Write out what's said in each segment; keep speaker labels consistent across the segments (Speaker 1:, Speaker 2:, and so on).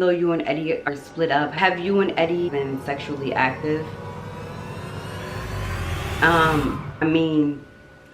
Speaker 1: Though you and Eddie are split up, have you and Eddie been sexually active? I mean,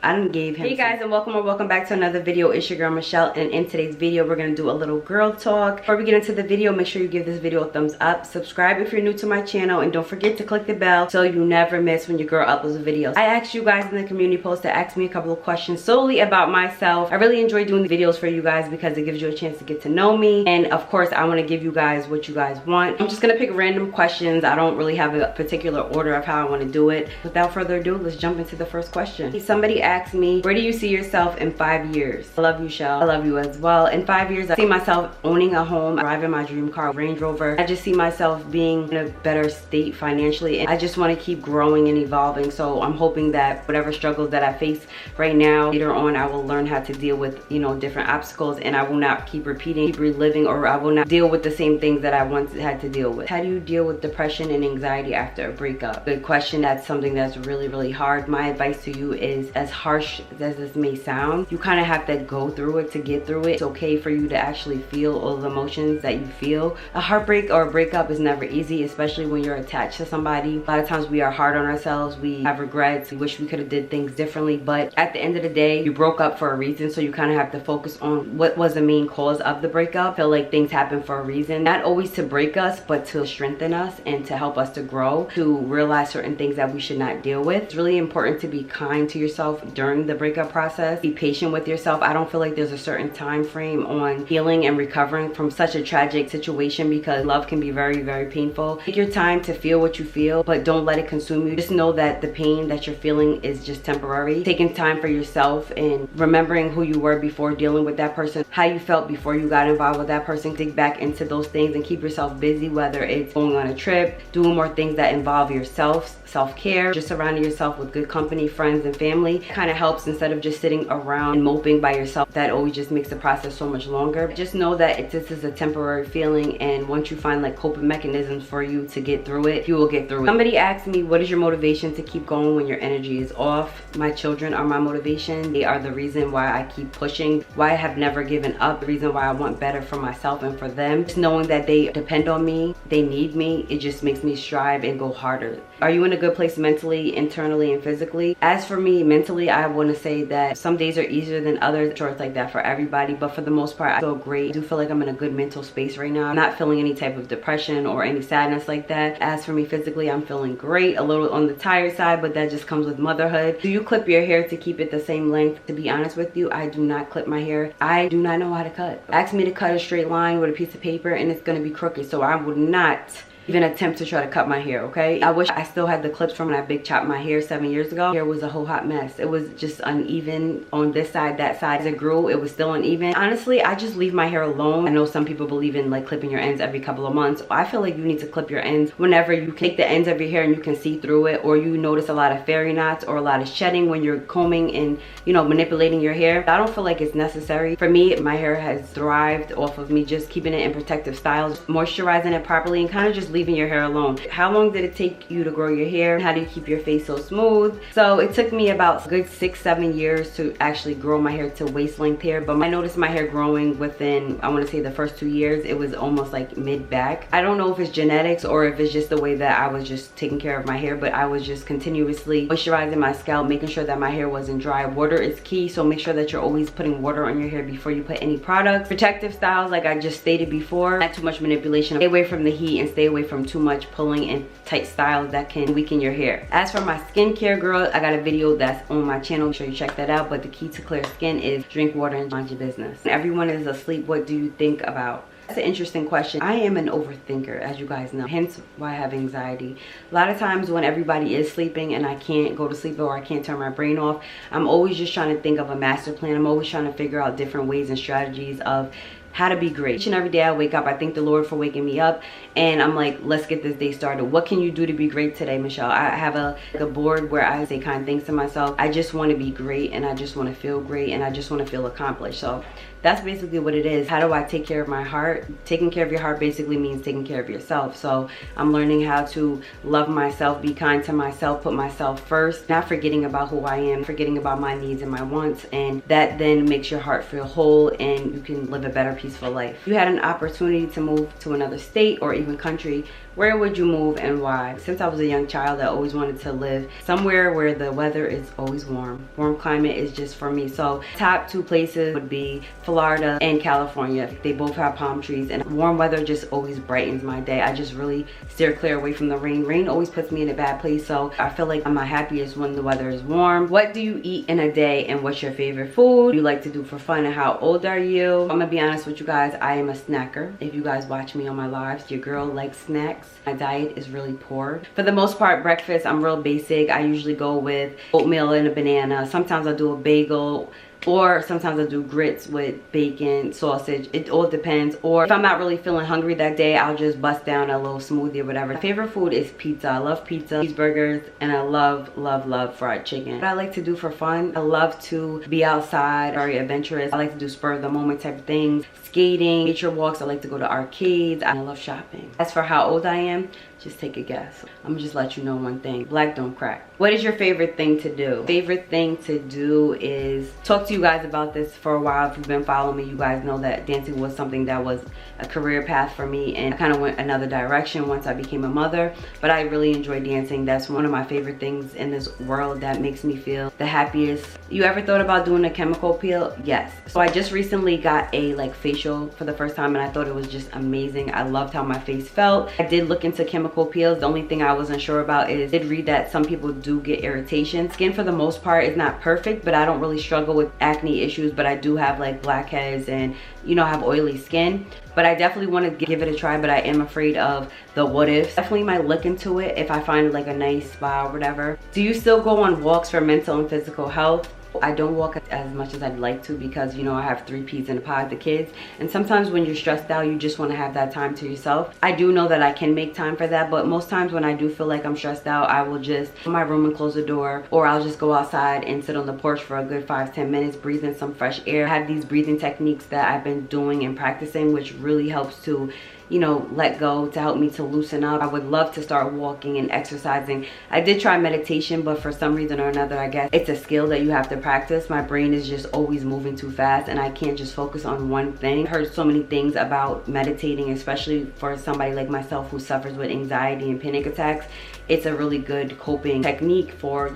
Speaker 1: I done gave him. Hey guys, and welcome or welcome back to another video. It's your girl Michelle, and in today's video we're gonna do a little girl talk. Before we get into the video, make sure you give this video a thumbs up, subscribe if you're new to my channel, and don't forget to click the bell so you never miss when your girl uploads a video. I asked you guys in the community post to ask me a couple of questions solely about myself. I really enjoy doing the videos for you guys because it gives you a chance to get to know me, and of course I want to give you guys what you guys want. I'm just gonna pick random questions. I don't really have a particular order of how I want to do it. Without further ado, let's jump into the first question. Somebody asked me, where do you see yourself in 5 years? I love you, Shell. I love you as well. In 5 years, I see myself owning a home, driving my dream car, Range Rover. I just see myself being in a better state financially, and I just want to keep growing and evolving. So I'm hoping that whatever struggles that I face right now, later on I will learn how to deal with, you know, different obstacles, and I will not keep repeating, keep reliving, or I will not deal with the same things that I once had to deal with. How do you deal with depression and anxiety after a breakup? Good question. That's something that's really hard. My advice to you is, as harsh as this may sound, you kind of have to go through it to get through it. It's okay for you to actually feel all the emotions that you feel. A heartbreak or a breakup is never easy, especially when you're attached to somebody. A lot of times we are hard on ourselves, we have regrets, we wish we could have did things differently, but at the end of the day, you broke up for a reason, so you kind of have to focus on what was the main cause of the breakup. I feel like things happen for a reason, not always to break us, but to strengthen us and to help us to grow, to realize certain things that we should not deal with. It's really important to be kind to yourself during the breakup process. Be patient with yourself. I don't feel like there's a certain time frame on healing and recovering from such a tragic situation, because love can be very painful. Take your time to feel what you feel, but don't let it consume you. Just know that the pain that you're feeling is just temporary. Taking time for yourself and remembering who you were before dealing with that person, how you felt before you got involved with that person. Dig back into those things and keep yourself busy, whether it's going on a trip, doing more things that involve yourself, self-care, just surrounding yourself with good company, friends and family. Kind of helps instead of just sitting around and moping by yourself. That always just makes the process so much longer. Just know that this is a temporary feeling, and once you find like coping mechanisms for you to get through it, you will get through it. Somebody asked me, what is your motivation to keep going when your energy is off? My children are my motivation. They are the reason why I keep pushing, why I have never given up, the reason why I want better for myself and for them. Just knowing that they depend on me, they need me, it just makes me strive and go harder. Are you in a good place mentally, internally, and physically? As for me, mentally, I want to say that some days are easier than others. Sure, it's like that for everybody, but for the most part, I feel great. I do feel like I'm in a good mental space right now. I'm not feeling any type of depression or any sadness like that. As for me physically, I'm feeling great. A little on the tired side, but that just comes with motherhood. Do you clip your hair to keep it the same length? To be honest with you, I do not clip my hair. I do not know how to cut. Ask me to cut a straight line with a piece of paper and it's going to be crooked, so I would not even attempt to try to cut my hair, okay? I wish I still had the clips from when I big chopped my hair 7 years ago. Hair was a whole hot mess. It was just uneven on this side, that side. As it grew, it was still uneven. Honestly, I just leave my hair alone. I know some people believe in like clipping your ends every couple of months. I feel like you need to clip your ends whenever you take the ends of your hair and you can see through it, or you notice a lot of fairy knots or a lot of shedding when you're combing and, you know, manipulating your hair. I don't feel like it's necessary. For me, my hair has thrived off of me just keeping it in protective styles, moisturizing it properly, and kind of just leaving your hair alone. How long did it take you to grow your hair? How do you keep your face so smooth? So it took me about a good 6-7 years to actually grow my hair to waist length hair, but I noticed my hair growing within, I want to say, the first 2 years. It was almost like mid back. I don't know if it's genetics or if it's just the way that I was just taking care of my hair, but I was just continuously moisturizing my scalp, making sure that my hair wasn't dry. Water is key, so make sure that you're always putting water on your hair before you put any products. Protective styles, like I just stated before, not too much manipulation. Stay away from the heat and stay away from too much pulling and tight styles that can weaken your hair. As for my skincare, girl, I got a video that's on my channel. Make sure you check that out. But the key to clear skin is drink water and mind your business. When everyone is asleep, what do you think about? That's an interesting question. I am an overthinker, as you guys know, hence why I have anxiety. A lot of times when everybody is sleeping and I can't go to sleep or I can't turn my brain off, I'm always just trying to think of a master plan. I'm always trying to figure out different ways and strategies of how to be great. Each and every day I wake up, I thank the Lord for waking me up, and I'm like, let's get this day started. What can you do to be great today, Michelle? I have a board where I say kind things to myself. I just want to be great, and I just want to feel great, and I just want to feel accomplished. So that's basically what it is. How do I take care of my heart? Taking care of your heart basically means taking care of yourself. So I'm learning how to love myself, be kind to myself, put myself first, not forgetting about who I am, forgetting about my needs and my wants, and that then makes your heart feel whole and you can live a better, peaceful life. If you had an opportunity to move to another state or even country, where would you move and why? Since I was a young child, I always wanted to live somewhere where the weather is always warm. Warm climate is just for me. So top 2 places would be Florida and California. They both have palm trees, and warm weather just always brightens my day. I just really steer clear away from the rain. Rain always puts me in a bad place, so I feel like I'm my happiest when the weather is warm. What do you eat in a day and what's your favorite food? What do you like to do for fun and how old are you? I'm gonna be honest with you guys, I am a snacker. If you guys watch me on my lives, your girl likes snacks. My diet is really poor. For the most part, breakfast, I'm real basic. I usually go with oatmeal and a banana. Sometimes I'll do a bagel, or sometimes I'll do grits with bacon, sausage. It all depends. Or if I'm not really feeling hungry that day, I'll just bust down a little smoothie or whatever. My favorite food is pizza. I love pizza, cheeseburgers, and I love fried chicken. What I like to do for fun, I love to be outside, very adventurous. I like to do spur of the moment type of things. Skating, nature walks, I like to go to arcades. I love shopping. As for how old I am, just take a guess. I'm gonna just let you know one thing. Black don't crack. What is your favorite thing to do? Favorite thing to do is talk to you guys about this for a while. If you've been following me, you guys know that dancing was something that was a career path for me, and I kind of went another direction once I became a mother. But I really enjoy dancing. That's one of my favorite things in this world that makes me feel the happiest. You ever thought about doing a chemical peel? Yes. So I just recently got a facial for the first time, and I thought it was just amazing. I loved how my face felt. I did look into chemical peels. The only thing I wasn't sure about is I did read that some people do get irritation. Skin for the most part is not perfect, but I don't really struggle with acne issues, but I do have blackheads and I have oily skin. But I definitely want to give it a try, but I am afraid of the what ifs. Definitely might look into it if I find a nice spa or whatever. Do you still go on walks for mental and physical health? I don't walk as much as I'd like to because I have 3 peas in a pod, the kids, and sometimes when you're stressed out you just want to have that time to yourself. I do know that I can make time for that, but most times when I do feel like I'm stressed out, I will just go in my room and close the door, or I'll just go outside and sit on the porch for a good 5-10 minutes, breathe in some fresh air. I have these breathing techniques that I've been doing and practicing, which really helps to let go, to help me to loosen up. I would love to start walking and exercising. I did try meditation, but for some reason or another, I guess it's a skill that you have to practice. My brain is just always moving too fast and I can't just focus on one thing. I heard so many things about meditating, especially for somebody like myself who suffers with anxiety and panic attacks. It's a really good coping technique for,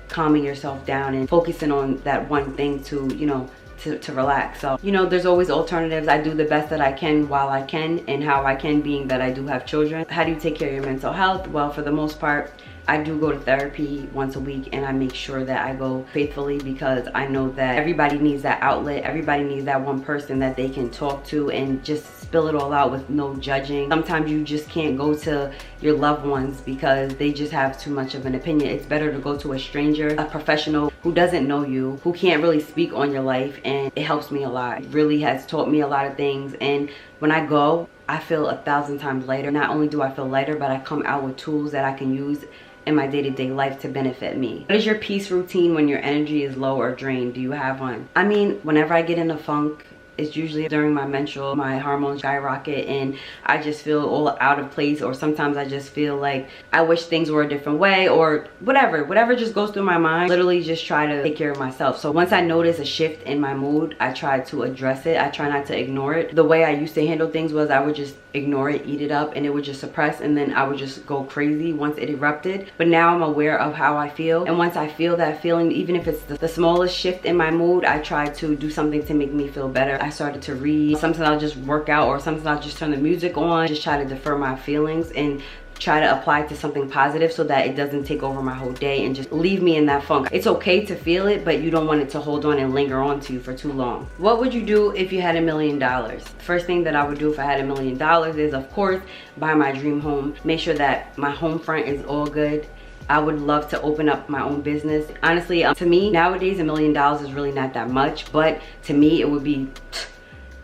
Speaker 1: calming yourself down and focusing on that one thing to relax. So there's always alternatives. I do the best that I can while I can and how I can, being that I do have children. How do you take care of your mental health? Well, for the most part, I do go to therapy once a week, and I make sure that I go faithfully because I know that everybody needs that outlet. Everybody needs that one person that they can talk to and just spill it all out with no judging. Sometimes you just can't go to your loved ones because they just have too much of an opinion. It's better to go to a stranger, a professional who doesn't know you, who can't really speak on your life, and it helps me a lot. It really has taught me a lot of things, and when I go, I feel 1,000 times lighter. Not only do I feel lighter, but I come out with tools that I can use in my day-to-day life to benefit me. What is your peace routine when your energy is low or drained? Do you have one? I mean, whenever I get in a funk, it's usually during my menstrual, my hormones skyrocket and I just feel all out of place, or sometimes I just feel like I wish things were a different way, or whatever just goes through my mind. Literally just try to take care of myself. So once I notice a shift in my mood, I try to address it. I try not to ignore it. The way I used to handle things was I would just ignore it, eat it up, and it would just suppress, and then I would just go crazy once it erupted. But now I'm aware of how I feel, and once I feel that feeling, even if it's the smallest shift in my mood, I try to do something to make me feel better. I started to read. Sometimes I'll just work out, or sometimes I'll just turn the music on, just try to defer my feelings and try to apply to something positive so that it doesn't take over my whole day and just leave me in that funk. It's okay to feel it, but you don't want it to hold on and linger on to you for too long. What would you do if you had $1 million? First thing that I would do if I had $1 million is, of course, buy my dream home. Make sure that my home front is all good. I would love to open up my own business. Honestly, to me, nowadays $1 million is really not that much, but to me it would be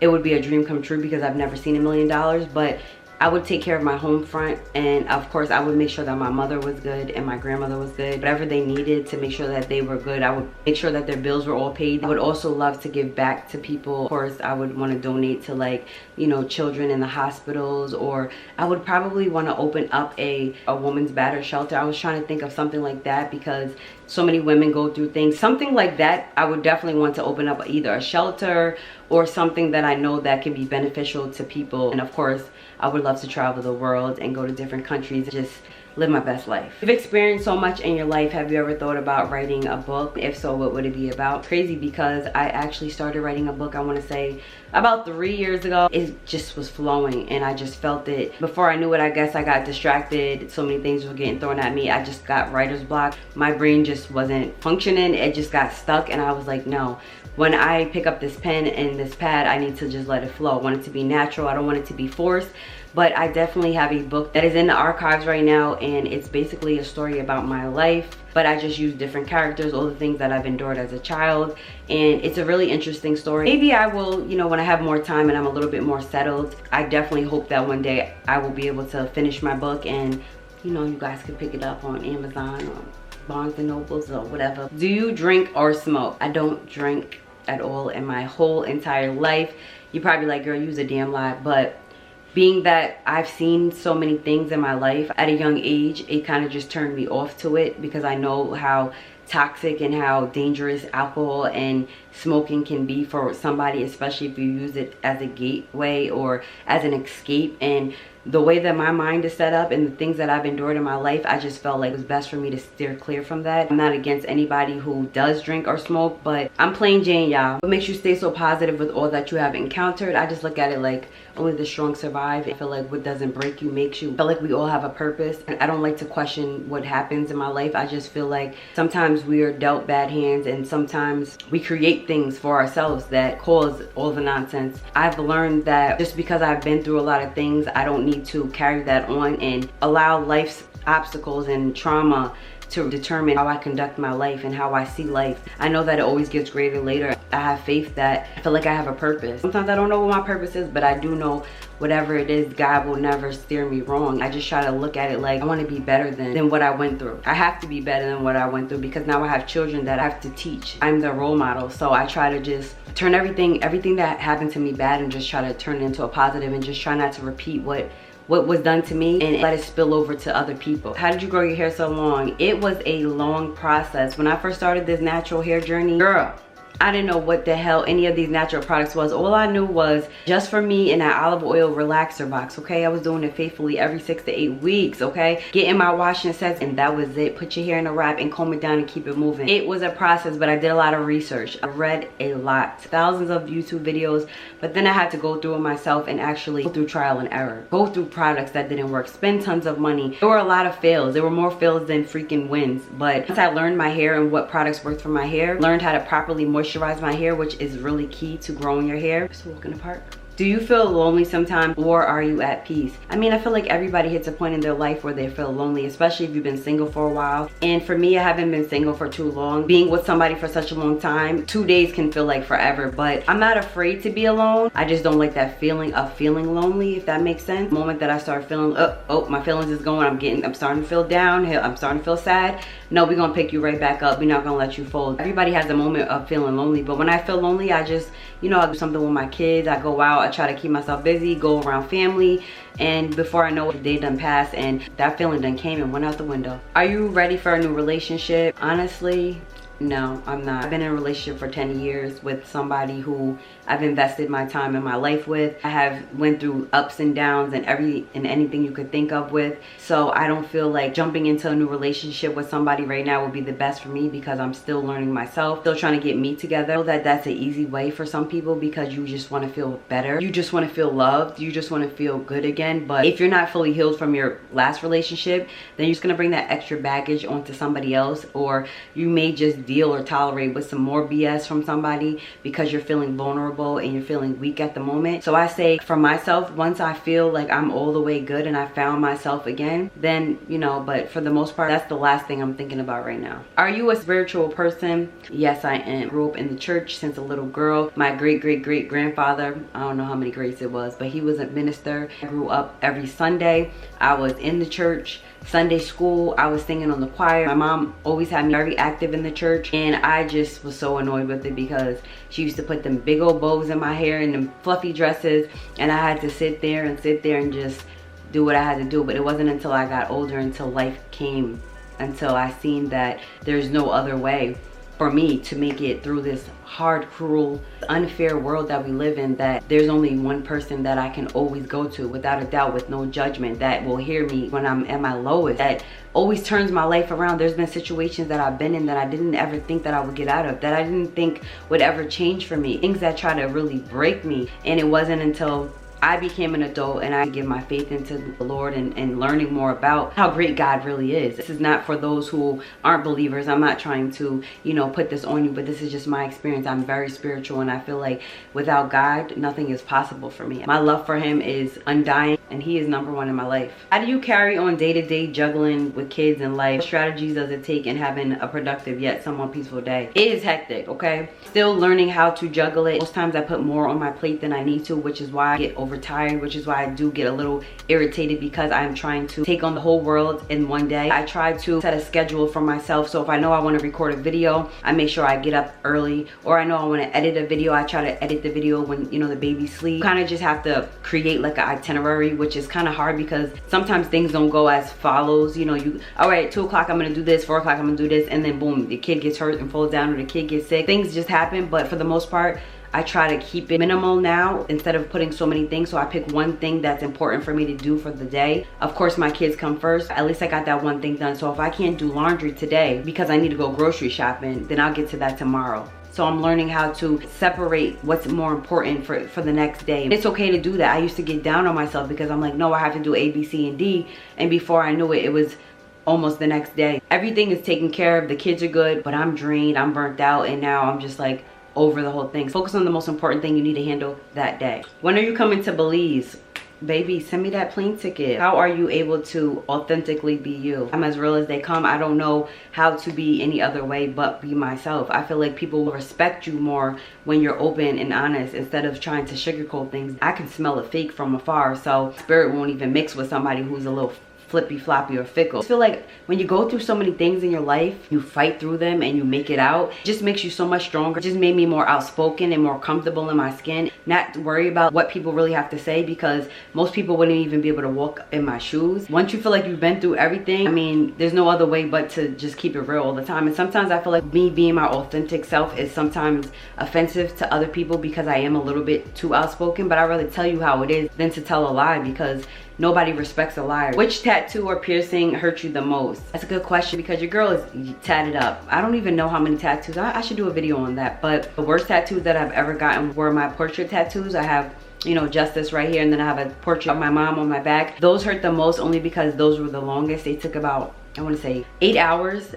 Speaker 1: a dream come true because I've never seen $1 million. But I would take care of my home front, and of course I would make sure that my mother was good and my grandmother was good. Whatever they needed to make sure that they were good, I would make sure that their bills were all paid. I would also love to give back to people. Of course, I would want to donate to, like, you know, children in the hospitals, or I would probably want to open up a woman's battered shelter. I was trying to think of something like that because so many women go through things. Something like that, I would definitely want to open up either a shelter or something that I know that can be beneficial to people. And of course, I would love to travel the world and go to different countries and just live my best life. You've experienced so much in your life. Have you ever thought about writing a book? If so, what would it be about? Crazy, because I actually started writing a book, I want to say about 3 years ago. It just was flowing and I just felt it. Before I knew it, I guess I got distracted. So many things were getting thrown at me. I just got writer's block. My brain just wasn't functioning. It just got stuck, and I was like, no. When I pick up this pen and this pad, I need to just let it flow. I want it to be natural. I don't want it to be forced. But I definitely have a book that is in the archives right now, and it's basically a story about my life, but I just use different characters, all the things that I've endured as a child, and it's a really interesting story. Maybe I will, you know, when I have more time and I'm a little bit more settled, I definitely hope that one day I will be able to finish my book, and, you know, you guys can pick it up on Amazon or Barnes and Nobles or whatever. Do you drink or smoke? I don't drink at all in my whole entire life. You're probably like, girl, use a damn lie, but being that I've seen so many things in my life at a young age, it kind of just turned me off to it, because I know how toxic and how dangerous alcohol and smoking can be for somebody, especially if you use it as a gateway or as an escape. And the way that my mind is set up and the things that I've endured in my life, I just felt like it was best for me to steer clear from that. I'm not against anybody who does drink or smoke, but I'm plain Jane, y'all. What makes you stay so positive with all that you have encountered? I just look at it like only the strong survive. I feel like what doesn't break you makes you. I feel like we all have a purpose, and I don't like to question what happens in my life. I just feel like sometimes we are dealt bad hands, and sometimes we create things for ourselves that cause all the nonsense. I've learned that just because I've been through a lot of things, I don't need to carry that on and allow life's obstacles and trauma to determine how I conduct my life and how I see life. I know that it always gets greater later. I have faith that I feel like I have a purpose. Sometimes I don't know what my purpose is, but I do know whatever it is, God will never steer me wrong. I just try to look at it like I want to be better than what I went through. I have to be better than what I went through, because now I have children that I have to teach. I'm their role model, so I try to just turn everything that happened to me bad and just try to turn it into a positive, and just try not to repeat what was done to me and let it spill over to other people. How did you grow your hair so long? It was a long process. When I first started this natural hair journey, girl, I didn't know what the hell any of these natural products was. All I knew was just for me in that olive oil relaxer box, okay? I was doing it faithfully every 6 to 8 weeks, okay? Getting my washing sets, and that was it. Put your hair in a wrap and comb it down and keep it moving. It was a process, but I did a lot of research. I read a lot, thousands of YouTube videos, but then I had to go through it myself and actually go through trial and error. Go through products that didn't work, spend tons of money. There were a lot of fails. There were more fails than freaking wins. But once I learned my hair and what products worked for my hair, learned how to properly moisturize my hair, which is really key to growing your hair. Just a walk in the park. Do you feel lonely sometimes, or are you at peace? I mean, I feel like everybody hits a point in their life where they feel lonely, especially if you've been single for a while. And for me, I haven't been single for too long. Being with somebody for such a long time, 2 days can feel like forever, but I'm not afraid to be alone. I just don't like that feeling of feeling lonely, if that makes sense. The moment that I start feeling, oh, my feelings is going, I'm starting to feel down, I'm starting to feel sad. No, we're gonna pick you right back up. We're not gonna let you fold. Everybody has a moment of feeling lonely, but when I feel lonely, I just, you know, I do something with my kids. I go out, I try to keep myself busy, go around family, and before I know it, the day done passed and that feeling done came and went out the window. Are you ready for a new relationship? Honestly, no, I'm not. I've been in a relationship for 10 years with somebody who I've invested my time and my life with. I have went through ups and downs and anything you could think of with. So I don't feel like jumping into a new relationship with somebody right now would be the best for me, because I'm still learning myself, still trying to get me together. I know that that's an easy way for some people, because you just want to feel better. You just want to feel loved. You just want to feel good again. But if you're not fully healed from your last relationship, then you're just going to bring that extra baggage onto somebody else, or you may just deal or tolerate with some more BS from somebody because you're feeling vulnerable and you're feeling weak at the moment. So I say for myself, once I feel like I'm all the way good and I found myself again, then, you know, but for the most part, that's the last thing I'm thinking about right now. Are you a spiritual person? Yes, I am. Grew up in the church since a little girl. My great grandfather, I don't know how many greats it was, but he was a minister. I grew up every Sunday. I was in the church. Sunday school, I was singing on the choir. My mom always had me very active in the church, and I just was so annoyed with it because she used to put them big old bows in my hair and them fluffy dresses, and I had to sit there and just do what I had to do. But it wasn't until I got older, until life came, until I seen that there's no other way for me to make it through this hard, cruel, unfair world that we live in, that there's only one person that I can always go to without a doubt, with no judgment, that will hear me when I'm at my lowest, that always turns my life around. There's been situations that I've been in that I didn't ever think that I would get out of, that I didn't think would ever change for me, things that try to really break me. And it wasn't until I became an adult and I give my faith into the Lord and learning more about how great God really is. This is not for those who aren't believers. I'm not trying to, you know, put this on you, but this is just my experience. I'm very spiritual, and I feel like without God, nothing is possible for me. My love for him is undying, and he is #1 in my life. How do you carry on day-to-day juggling with kids and life? What strategies does it take in having a productive yet somewhat peaceful day? It is hectic, okay? Still learning how to juggle it. Most times I put more on my plate than I need to, which is why I get overtired, which is why I do get a little irritated, because I'm trying to take on the whole world in one day. I try to set a schedule for myself. So if I know I want to record a video, I make sure I get up early. Or I know I want to edit a video, I try to edit the video when, you know, the baby's asleep. You kind of just have to create like an itinerary, which is kind of hard because sometimes things don't go as follows. You know, you, all right, 2 o'clock I'm gonna do this, 4 o'clock I'm gonna do this, and then boom, the kid gets hurt and falls down, or the kid gets sick. Things just happen. But for the most part, I try to keep it minimal now instead of putting so many things. So I pick one thing that's important for me to do for the day. Of course, my kids come first. At least I got that one thing done. So if I can't do laundry today because I need to go grocery shopping, then I'll get to that tomorrow. So I'm learning how to separate what's more important for the next day. It's okay to do that. I used to get down on myself because I'm like, no, I have to do A, B, C, and D. And before I knew it, it was almost the next day. Everything is taken care of. The kids are good, but I'm drained, I'm burnt out, and now I'm just like over the whole thing. Focus on the most important thing you need to handle that day. When are you coming to Belize? Baby, send me that plane ticket. How are you able to authentically be you? I'm as real as they come. I don't know how to be any other way but be myself. I feel like people will respect you more when you're open and honest instead of trying to sugarcoat things. I can smell a fake from afar, so spirit won't even mix with somebody who's a little flippy floppy or fickle. I feel like when you go through so many things in your life, you fight through them and you make it out. It just makes you so much stronger. It just made me more outspoken and more comfortable in my skin. Not to worry about what people really have to say, because most people wouldn't even be able to walk in my shoes. Once you feel like you've been through everything, I mean, there's no other way but to just keep it real all the time. And sometimes I feel like me being my authentic self is sometimes offensive to other people because I am a little bit too outspoken, but I'd rather tell you how it is than to tell a lie, because nobody respects a liar. Which tattoo or piercing hurt you the most? That's a good question, because your girl is tatted up. I don't even know how many tattoos. I should do a video on that. But the worst tattoos that I've ever gotten were my portrait tattoos. I have, you know, Justice right here, and then I have a portrait of my mom on my back. Those hurt the most only because those were the longest. They took about, I want to say 8 hours.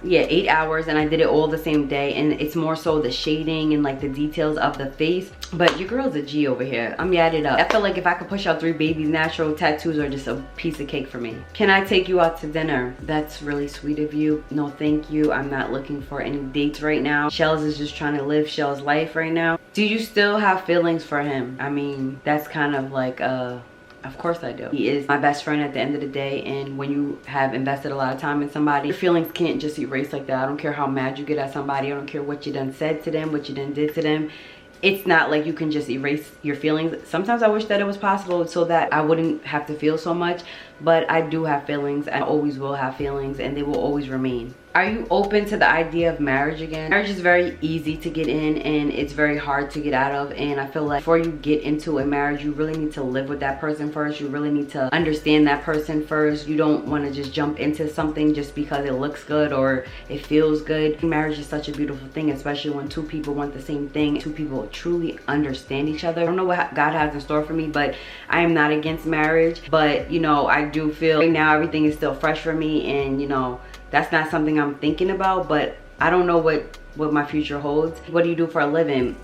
Speaker 1: Yeah, 8 hours, and I did it all the same day. And it's more so the shading and like the details of the face. But your girl's a G over here. I'm yadded up. I feel like if I could push out 3 babies, natural tattoos are just a piece of cake for me. Can I take you out to dinner? That's really sweet of you. No, thank you. I'm not looking for any dates right now. Shells is just trying to live Shell's life right now. Do you still have feelings for him? I mean, that's kind of like of course I do. He is my best friend at the end of the day, and when you have invested a lot of time in somebody, your feelings can't just erase like that. I don't care how mad you get at somebody. I don't care what you done said to them, what you done did to them. It's not like you can just erase your feelings. Sometimes I wish that it was possible so that I wouldn't have to feel so much, but I do have feelings. I always will have feelings, and they will always remain. Are you open to the idea of marriage again? Marriage is very easy to get in, and it's very hard to get out of. And I feel like before you get into a marriage, you really need to live with that person first. You really need to understand that person first. You don't want to just jump into something just because it looks good or it feels good. Marriage is such a beautiful thing, especially when 2 people want the same thing. 2 people truly understand each other. I don't know what God has in store for me, but I am not against marriage. But, you know, I do feel right now everything is still fresh for me, and, you know, that's not something I'm thinking about, but I don't know what my future holds. What do you do for a living?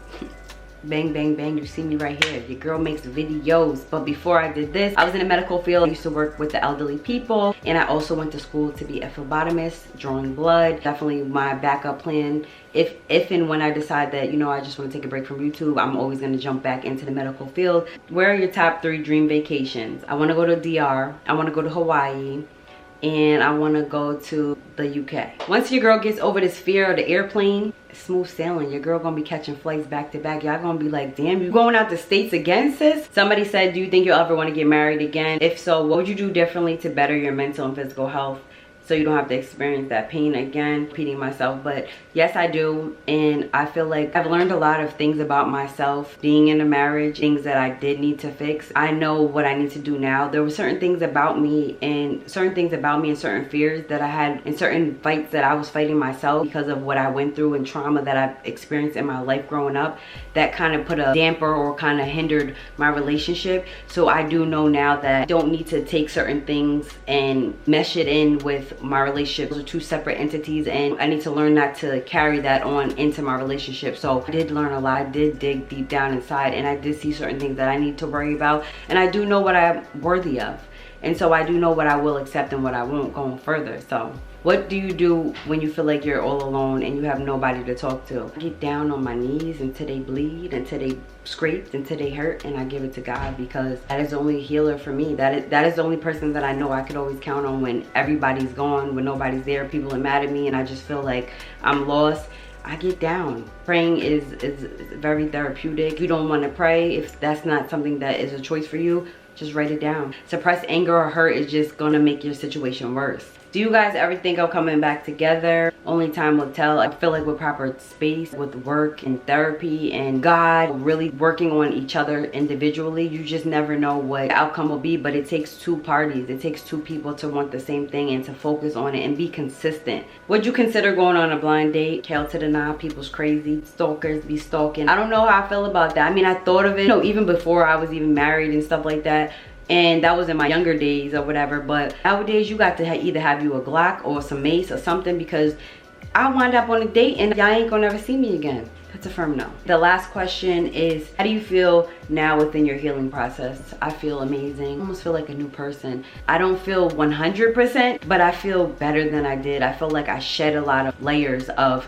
Speaker 1: Bang, bang, bang, you see me right here. Your girl makes videos. But before I did this, I was in the medical field. I used to work with the elderly people, and I also went to school to be a phlebotomist, drawing blood. Definitely my backup plan. If and when I decide that, you know, I just want to take a break from YouTube, I'm always going to jump back into the medical field. Where are your top 3 dream vacations? I want to go to DR. I want to go to Hawaii. And I want to go to the UK. Once your girl gets over this fear of the airplane, smooth sailing. Your girl gonna be catching flights back to back. Y'all gonna be like, damn, you going out the States again, sis? Somebody said, do you think you'll ever want to get married again? If so, what would you do differently to better your mental and physical health, so you don't have to experience that pain again? Repeating myself, but yes, I do. And I feel like I've learned a lot of things about myself being in a marriage, things that I did need to fix. I know what I need to do now. There were certain things about me and certain fears that I had, and certain fights that I was fighting myself because of what I went through and trauma that I've experienced in my life growing up, that kind of put a damper or kind of hindered my relationship. So I do know now that I don't need to take certain things and mesh it in with my relationship. Those are 2 separate entities, and I need to learn not to carry that on into my relationship. So I did learn a lot. I did dig deep down inside, and I did see certain things that I need to worry about, and I do know what I'm worthy of, and so I do know what I will accept and what I won't going further. So what do you do when you feel like you're all alone and you have nobody to talk to? I get down on my knees until they bleed, until they scrape, until they hurt, and I give it to God, because that is the only healer for me. That is the only person that I know I could always count on when everybody's gone, when nobody's there, people are mad at me, and I just feel like I'm lost. I get down. Praying is very therapeutic. If you don't want to pray, if that's not something that is a choice for you, just write it down. Suppressed anger or hurt is just gonna make your situation worse. Do you guys ever think of coming back together? Only time will tell. I feel like with proper space, with work and therapy and God, really working on each other individually, you just never know what the outcome will be. But it takes 2 parties. It takes 2 people to want the same thing and to focus on it and be consistent. Would you consider going on a blind date? Kale to the knob, people's crazy. Stalkers be stalking. I don't know how I feel about that. I mean, I thought of it, you know, even before I was even married and stuff like that. And that was in my younger days or whatever. But nowadays, you got to either have you a Glock or some mace or something, because I wind up on a date and y'all ain't gonna ever see me again. That's a firm no. The last question is, how do you feel now within your healing process? I feel amazing. I almost feel like a new person. I don't feel 100%, but I feel better than I did. I feel like I shed a lot of layers of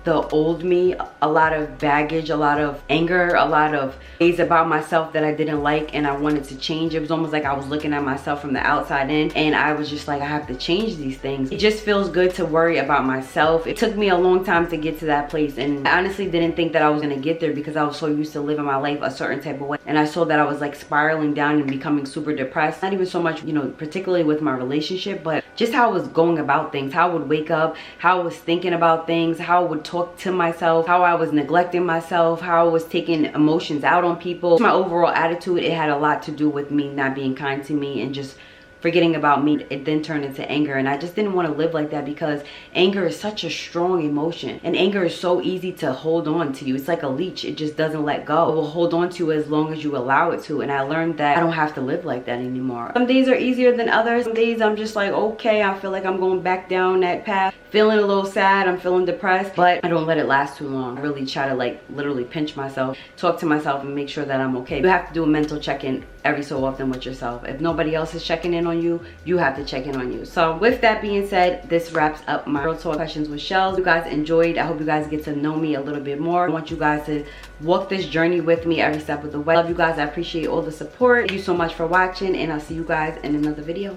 Speaker 1: the old me, a lot of baggage, a lot of anger, a lot of ways about myself that I didn't like and I wanted to change. It was almost like I was looking at myself from the outside in, and I was just like, I have to change these things. It just feels good to worry about myself. It took me a long time to get to that place, and I honestly didn't think that I was gonna get there because I was so used to living my life a certain type of way, and I saw that I was like spiraling down and becoming super depressed. Not even so much, you know, particularly with my relationship, but just how I was going about things, how I would wake up, how I was thinking about things, how I would talk to myself, how I was neglecting myself, how I was taking emotions out on people. My overall attitude, it had a lot to do with me not being kind to me and just forgetting about me. It then turned into anger, and I just didn't want to live like that because anger is such a strong emotion, and anger is so easy to hold on to you. It's like a leech. It just doesn't let go. It will hold on to you as long as you allow it to, and I learned that I don't have to live like that anymore. Some days are easier than others. Some days I'm just like, okay, I feel like I'm going back down that path, feeling a little sad, I'm feeling depressed, but I don't let it last too long. I really try to like literally pinch myself, talk to myself, and make sure that I'm okay. You have to do a mental check-in every so often with yourself. If nobody else is checking in on you, you have to check in on you. So with that being said, this wraps up my Girl Talk Questions with Shells. You guys enjoyed. I hope you guys get to know me a little bit more. I want you guys to walk this journey with me every step of the way. Love you guys. I appreciate all the support. Thank you so much for watching, and I'll see you guys in another video.